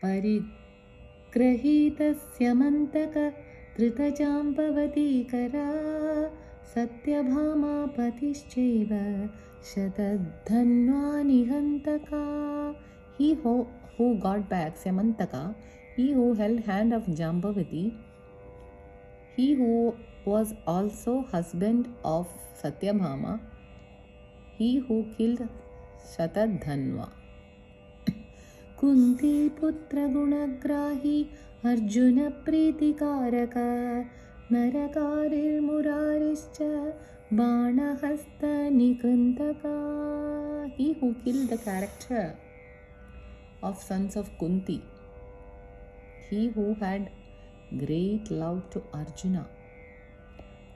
परिग्रहीतस्य मन्तक धृतजाम्बवती करा सत्यभामापतिश्चैव शतधन्वा निहन्तका. He who got back Samantaka, he who held hand of Jambavati, he who was also husband of Satyabhama, he who killed Shatadhanva. Kunti putra gunagrahi Arjuna pritikaraka Narakarir murarischa Banahasta nikrintaka. He who killed the character of sons of Kunti, he who had great love to Arjuna,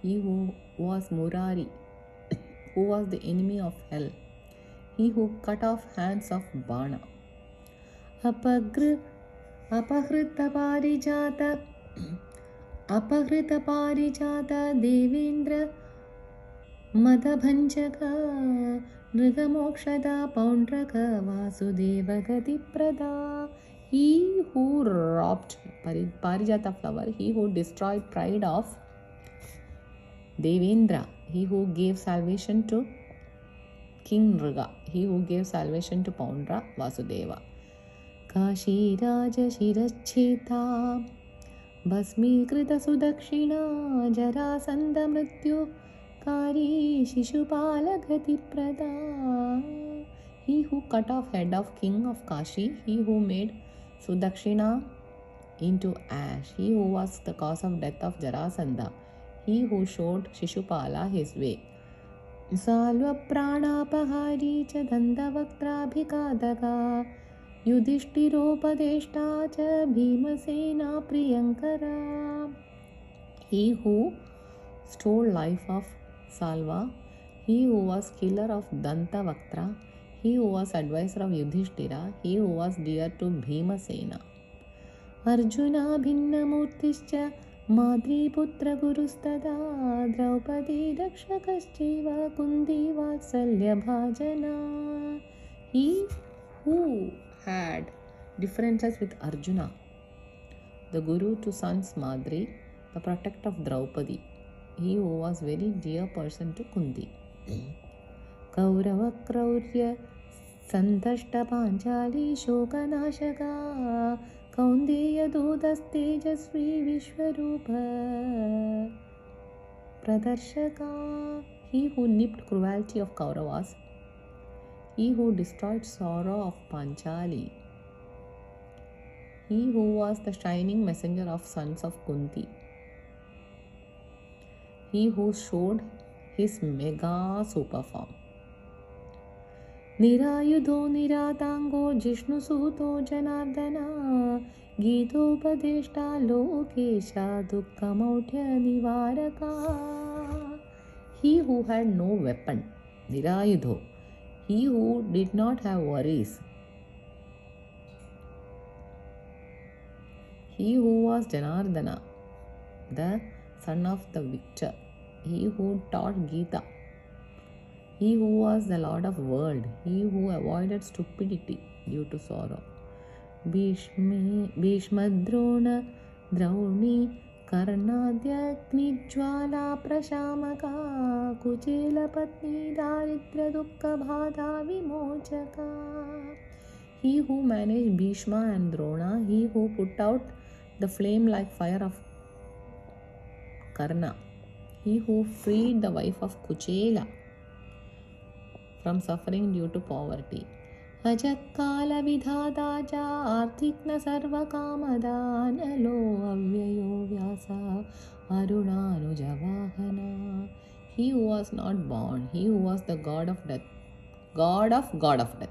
he who was Murari, who was the enemy of hell, he who cut off hands of Bana. Apahrita parijata Devendra Madhabhanjaka Nrigamokshada Paundraka Vasudeva Gatiprada. He who robbed Parijata flower, he who destroyed pride of Devendra, he who gave salvation to King Nriga, he who gave salvation to Paundra Vasudeva. Kashi Raja Shiracheta Bhasmikrita Sudakshina Jarasandha Mrityu Kari Shishupala Gatiprada. He who cut off head of king of Kashi, he who made Sudakshina into ash, he who was the cause of death of Jarasandha, he who showed Shishupala his way. Salva pranapahari cha dandavaktrabhikadaka Yudhishtiropadeshta cha Bhimasena Priyankara. He who stole life of Salva, he who was killer of Dantavaktra, he who was advisor of Yudhishthira, he who was dear to Bhimasena. Arjuna Bhinnamurtischa Madriputra Gurustada Draupadi Rakshakaschaiva Kundi Vatsalya Bhajana. He who had differences with Arjuna, the guru to sons Madri, the protector of Draupadi, he who was very dear person to Kundi. Kaurava Kraurya Santashta Panchali Shokanashaka Kaundeya Dudastejasvi Vishwarupa Pradarshaka. He who nipped cruelty of Kauravas, he who destroyed sorrow of Panchali, he who was the shining messenger of sons of Kunti, he who showed his mega super form. Nirayudho Niratango Jishnusuto Janardana Gitopadeshta Lokesha Dukkhamautya Nivaraka. He who had no weapon, Nirayudho, he who did not have worries, he who was Janardana, the son of the victor, he who taught Gita, he who was the Lord of world, he who avoided stupidity due to sorrow. Bhishmadrona Drauni Karnadya Knijwala Prashamaka Kuchela Patni Daridra Dukkha Bhada Vimochaka. He who managed Bhishma and Drona, he who put out the flame like fire of Karna, he who freed the wife of Kuchela from suffering due to poverty. Ajatkala vidhadaja arthikna sarva kamada nalo avyayo vyasa arunanujavahana. He who was not born, he who was the god of death, god of death.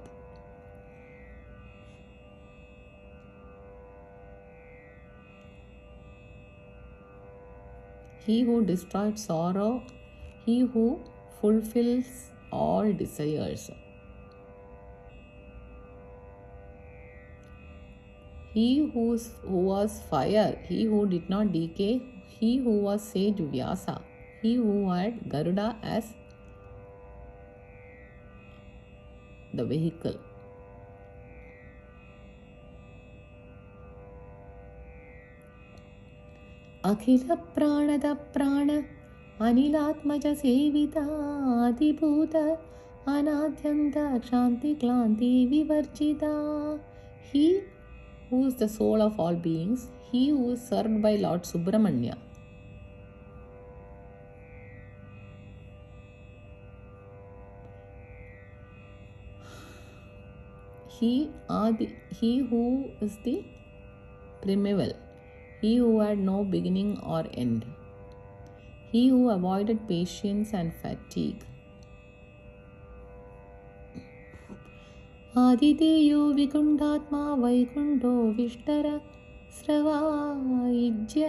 He who destroyed sorrow, he who fulfills all desires. He who was fire, he who did not decay, he who was sage Vyasa, he who had Garuda as the vehicle. ಅಖಿಲ ಪ್ರಾಣದ ಪ್ರಾಣ ಅನಿಲಾತ್ಮಜ ಸೇವಿತ ಅಧಿಭೂತ ಅನಾದ್ಯಂತ ಕ್ಷಾಂತಿ ಕ್ಲಾಂತಿ ವಿವರ್ಜಿತ. He who is the soul of all beings, he who is served by Lord Subramanya. He who is the primeval, he who had no beginning or end, he who avoided patience and fatigue. ಆದಿದೇಯೋ ವಿಕುಂಠಾತ್ಮ ವೈಕುಂಠೋ ವಿಷ್ಟರ ಸ್ರವಾಯುಜ್ಯ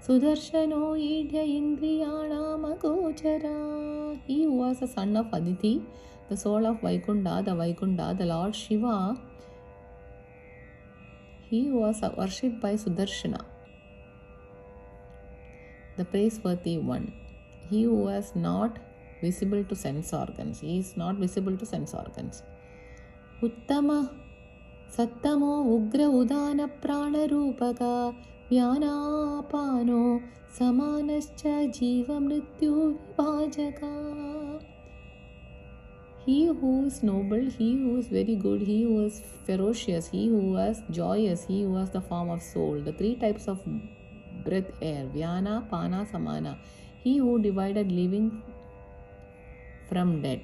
ಸುದರ್ಶನೋ ಈಢ್ಯ ಇಂದ್ರಿಯಾಣಾಮಗೋಚರ. He who was the son of Aditi, the soul of Vaikunta, the Lord Shiva, he was worshipped by Sudarshana, the praiseworthy one. He who was not visible to sense organs. He is not visible to sense organs. ಉತ್ತಮ ಸತ್ತಮೋ ಉಗ್ರ ಉದಾನ ಪ್ರಾಣರೂಪಕ ವ್ಯಾನಾಪಾನೋ ಸಮಾನಶ್ಚ ಜೀವ ಮೃತ್ಯು ವಿಭಾಜಕ. He who is noble, he who is very good, he who is ferocious, he who was joyous, he who was the form of soul. The three types of breath, air, vyana, pana, samana. He who divided living from dead.